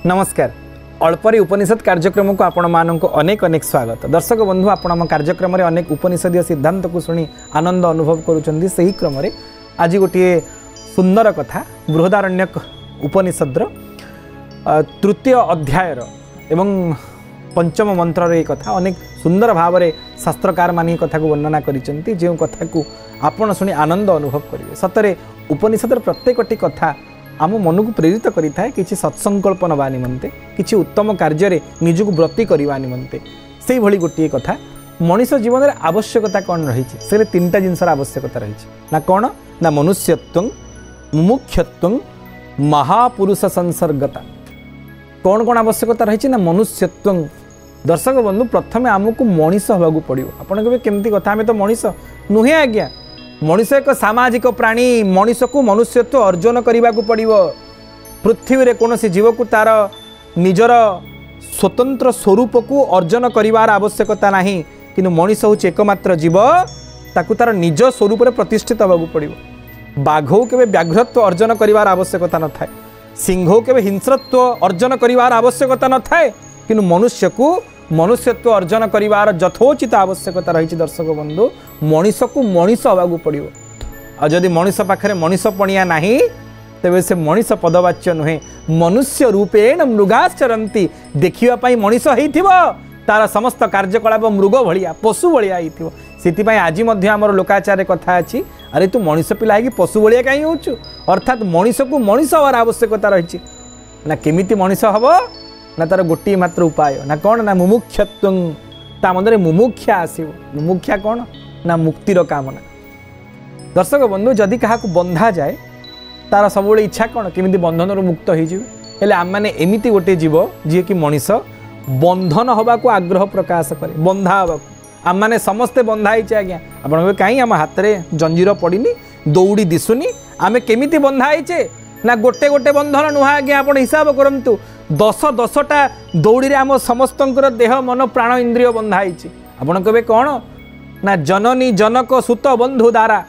नमस्कार। अल्परे उपनिषद कार्यक्रम को आपण मानक अनेक अनेक स्वागत। दर्शक बंधु आपण कार्यक्रम में अनेक उपनिषदीय सिद्धांत को शुणी आनंद अनुभव करुँच। से ही क्रम आज गोटे सुंदर कथा बृहदारण्यक उपनिषद तृतीय अध्यायर एवं पंचम मंत्र एक कथा अनेक सुंदर भाव में शास्त्रकार मान कथा को वर्णना करिसेंती। जो कथा को आपण शुणी आनंद अनुभव करेंगे। सतरे उपनिषद प्रत्येकटी कथा आम मन को प्रेरित करिथाए किछि सत्संकल्प नवा निमंते, किछि उत्तम कार्य निजक व्रती करने निमंते। से भली गोटे कथा मनीष जीवन में आवश्यकता कौन रही से तीनटा जिनसर आवश्यकता रही ना कौन ना मनुष्यत्व, मुमुक्षत्व, महापुरुष संसर्गता। कौन कौन आवश्यकता रही ना मनुष्यत्व। दर्शक बंधु प्रथमे आमको मनीष होगा पड़ो। आपड़ केमती कथा आम तो मनीष नुहे आज्ञा। मनीष एक सामाजिक प्राणी। मनीष को मनुष्यत्व अर्जन करने को पड़ो। पृथ्वी रे कौन जीव को तार निजर स्वतंत्र स्वरूप को अर्जन करार आवश्यकता नहीं, किंतु मनीष हूँ एकमात्र जीव ताकू तार निज स्वरूप में प्रतिष्ठित होगा पड़ो। बाघ के व्याघ्रत्व अर्जन करार आवश्यकता न थाए, सिंह के हिंस्रत्व अर्जन करार आवश्यकता न थाए, किंतु मनुष्य को मनुष्यत्व अर्जन करार यथोचित आवश्यकता रही। दर्शक बंधु मनीष को मनीष होगा पड़ो। और जदि मनीष पाखे मनीष पणिया नहीं तेरे से मनीष पदवाच्य नुहे। मनुष्य रूपेण मृगाश्चरती। देखापी मनीष हो तार समस्त कार्यकलाप मृग भाया पशु भाया हो। आज आमर लोकाचार कथा अच्छी, अरे तू मनीष पिला कि पशु भाया कहीं हो। अर्थात मनीष को मनीष हवार आवश्यकता रही ना। केमिति मनीष हम ना तार गोटे मात्र उपाय ना कौन ना मुमुक्षत्व। ता मध्य मुमुक्षा आसो। मुमुक्षा कौन ना मुक्तिर कामना। दर्शक बंधु जदि क्या बंधा जाए तार सब इच्छा कौन केमिति बंधन मुक्त हो। आम मैंने एमती गोटे जीव जी कि मनीष बंधन हवा को आग्रह प्रकाश करे। बंधा हवा आम मैंने समस्ते बंधा ही आज्ञा। आप कहीं आम हाथ में जंजीर पड़नी दौड़ी दिशुनी आम केमिति बंधा ही ना गोटे गोटे बंधन नुह आज्ञा। आप हिसाब करंतु 10-10टा दौड़ी रे आम समस्त देह मन प्राण इंद्रिय बंधाई। आपन कहे कौन ना जननी जनक सुत बंधु दारा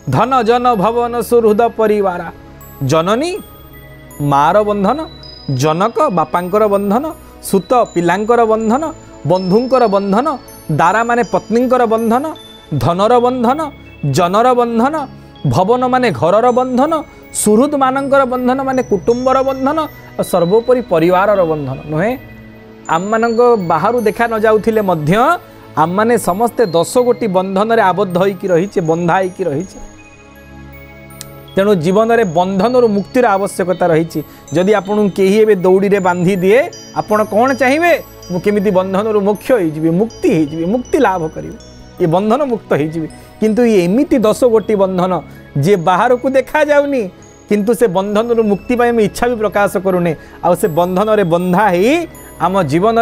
धन जन भवन सुहृद परिवारा। जननी मार बंधन, जनक बापांकर बंधन, सुत पिलांकर बंधन, बंधुंकर बंधन, दारा माने पत्नींकर बंधन, धनर बंधन, जनर बंधन, भवन माने घरर बंधन, सुहृद मानकर बंधन माने कुटुंबर बंधन और सर्वोपरि परिवारर बंधन नुहे। आम मान बाहर देखा न जाउथिले मध्य आम माने समस्ते 10 गोटी बंधन रे आबद्ध होइकी रहिचे, बंधा होइकी रहिचे। तेणु जीवन में बंधन मुक्तिर आवश्यकता रही। जदि आपन कहीं ए दौड़ी रे बांधी दिए आपण कौन चाहिए मुझे बंधन मोक्ष हो मुक्ति हो मुक्ति लाभ करी ये बंधन मुक्त हो। किंतु ये एमती 10 गोटी बंधन जे बाहर को देखा जाऊनी, किंतु से बंधन मुक्ति पाई मैं इच्छा भी प्रकाश करूने। आ से बंधन रे बंधा ही आम जीवन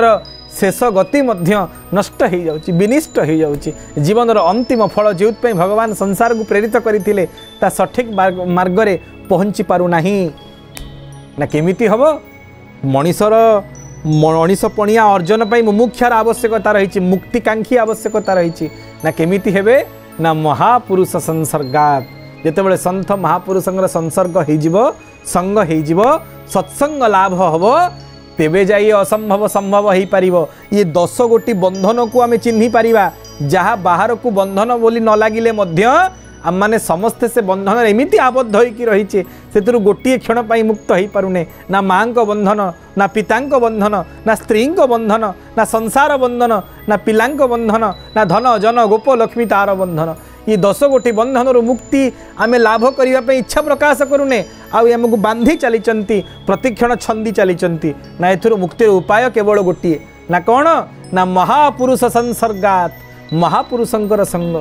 शेष गति मध्य नष्ट हो जाउची, विनिष्ट हो जाउची। जीवन अंतिम फल जो भगवान संसार को प्रेरित करथिले ता सठिक मार्ग रे पहुँची पारु नाही ना। केमिति हबो मनीषर मनीष पणिया अर्जन पाई मुमुक्षार आवश्यकता रही, मुक्तिकांक्षी आवश्यकता रही ना। केमिति हेबे ना महापुरुष संसर्गात। जेतेबेले संत महापुरुषंकर संसर्ग हो संग हो सत्संग लाभ हबो तेबे जाई असंभव संभव हो पार। ये 10 गोटी बंधन को आम चिन्ही पारिबा जहाँ बाहर को बंधन बोली न लगिले मध्य आम माने समस्ते से बंधन एमती आबद्ध होइकी रहिचे से गोटे क्षण पाई मुक्त हो पारुने। ना माँ को बंधन, ना पिता बंधन, ना स्त्री बंधन, ना संसार बंधन, ना पिला बंधन, ना धन जन गोप लक्ष्मी तार बंधन। ये 10 गोटी बंधन मुक्ति आम लाभ करने इच्छा प्रकाश करूने। आमको बांधी चली प्रतिक्षण छंदी चली ना। एथुर मुक्तिर उपाय केवल गोटे ना कौन ना महापुरुष संसर्गात। महापुरुषंकर संग,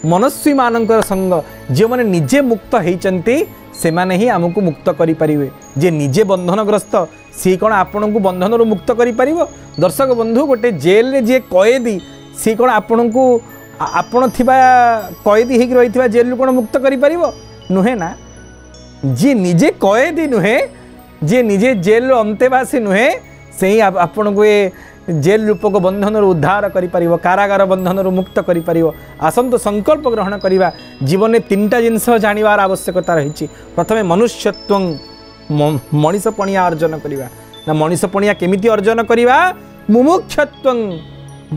मनस्वी मानकर संग। जो मैंने निजे मुक्त होती से माने ही आमको मुक्त करें। जे निजे बंधनग्रस्त सी कौन आपण को बंधन मुक्त कर। दर्शक बंधु गोटे जेल रे जे कैदी सी कौन आपण को आपण थिबा कैदी होकर रही जेल कौन मुक्त कर नुहे ना। जी निजे कैदी नुहे, जे निजे जेल अंतेवासी नुहे से ही आपण को ये जेल रूपक बंधन उद्धार कर, कारागार बंधन मुक्त कर। आसंतु संकल्प ग्रहण करवा। जीवन में 3टा जिनस जानिबार आवश्यकता रही। प्रथमे मनुष्यत्व मनीषपणिया अर्जन करवा ना मनीषपणिया केमिति अर्जन करवा मुमुक्षत्वं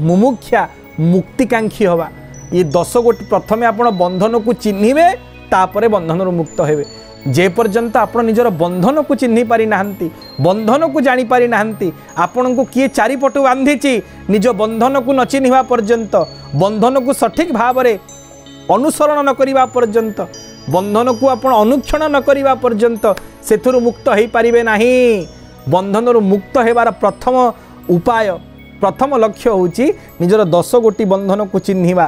मुमुक्षा मुक्तिकांक्षी हवा ये 10 गोटी प्रथमे आपण बंधन को चिन्हिबे तापरे बंधन मुक्त हेबे जे पर्यंत आपण निजर बंधन को चिन्हि पारि नाहंती बंधन को जानि पारि नाहंती आपण को किए चारिपटु बांधिची निज बंधन को न चिन्हिबा पर्यंत बंधन को सठिक भाव रे अनुसरण न करिबा पर्यंत बंधन को आपण अनुक्षण न करिबा पर्यंत सेथुरु मुक्त हेई पारिबे नाही बंधन मुक्त हेबार प्रथम उपाय प्रथम लक्ष्य होची निजर 10 गोटी बंधन को चिन्हिबा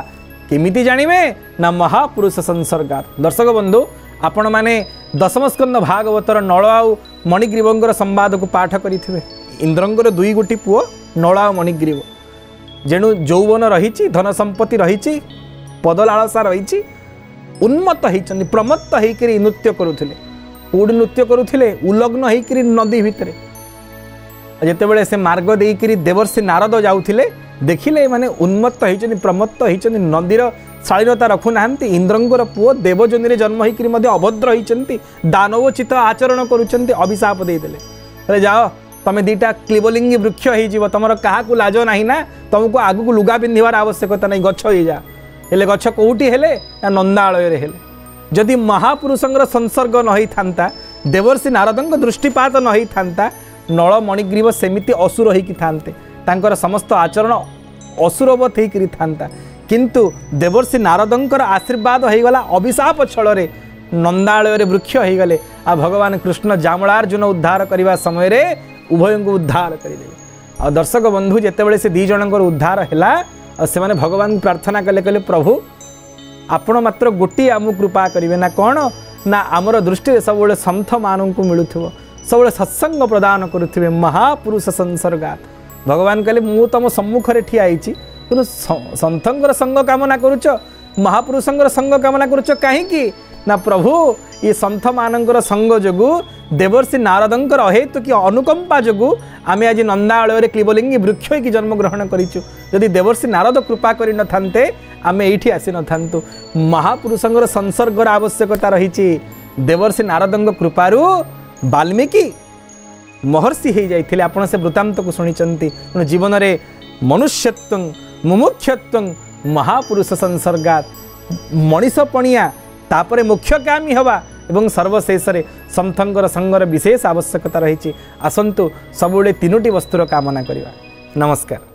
केमिति जानिबे ना महापुरुष संसर्गात दर्शक बंधु आपण माने दशम स्कंद भागवतर नल आउ मणिग्रीवंकर संवाद को पाठ करिथिबे इंद्रंगर 2 गोटी पुओ नल आउ मणिग्रीव जेणु यौवन रहिछि धन संपत्ति रहिछि पदलालसा रहिछि उन्मत्त होइछन्ति प्रमत्त होइकरी नृत्य करुथिले कोड नृत्य करुथिले उलग्न होइकरी नदी भितरे जेतेबेले से मार्ग देइकरी देवर्षि नारद जाउथिले देखिले माने उन्मत्त होइछन्ति प्रमत्त होइछन्ति नदीर शालीनता रखु नाहंती इंद्रंगर पुओ देवजनी रे जन्म होइकरी मध्ये अभद्र होइछन्ति दानवोचित आचरण करुछन्ति अभिशाप देइदेले अरे जाओ तमे दीटा क्लिबलिंगी वृक्ष होई जीव तमर काहा को लाज नाही ना तुमको आगु को लुगा पिंधिबार आवश्यकता नहीं गछ होई जा हेले गछ कोउटी हेले ना नंदालय रे हेले जदि महापुरुषंगर संसर्ग न होई थांता देवर्षि नारदंग दृष्टिपात न होई थांता नल मणिग्रीव सेमिति असुर होई कि थांते तांकर समस्त आचरण असुरवत होई करी थांता किंतु देवर्षि नारदंकर आशीर्वाद होई गला अभिशाप छଳରେ नंदालय रे वृक्ष होई गले आ भगवान कृष्ण जामलार्जुन उद्धार करबा समय रे उभयं को उद्धार करिले आ दर्शक बंधु जेतेबेले से दी जनकर उद्धार हैला से माने भगवान प्रार्थना कले कले प्रभु आपण मात्र गोटी आमु कृपा करिवे ना कोन ना आमर दृष्टि सब सन्थ मानन को मिलुथबो सब सत्संग प्रदान करुथिबे महापुरुष संसर्गात भगवान कहले मु तम सम्मुख रे ठिया आइछि किंतु सन्थंगर संग कामना करूच महापुरुषंगर संग कामना करूच काहे कि ना प्रभु ये सन्थ मानकर संग जोगु देवर्षि नारदंकर अहेतु कि अनुकंपा जोगु आमे आज नंदालय रे क्लिबलिंगी वृक्ष की जन्म ग्रहण करिछु यदि देवर्षि नारद कृपा करि न थान्ते आमे एठी आसी न थान्तु महापुरुषंगर संसर्गर आवश्यकता रहिछि देवर्षि नारदंग कृपारु वाल्मीकि महर्षि हो जाइथिले आपण से वृत्तांत को शुणिचंती जीवन रे मनुष्यत्वं मुमुक्षत्वं महापुरुष संसर्गात मनीषपणिया तापरे मोक्षकामी हवा एवं सर्वशेष रे सन्थंकर संगर विशेष आवश्यकता रही आसंतु सबुले 3टी वस्तुर कामना करिवा नमस्कार।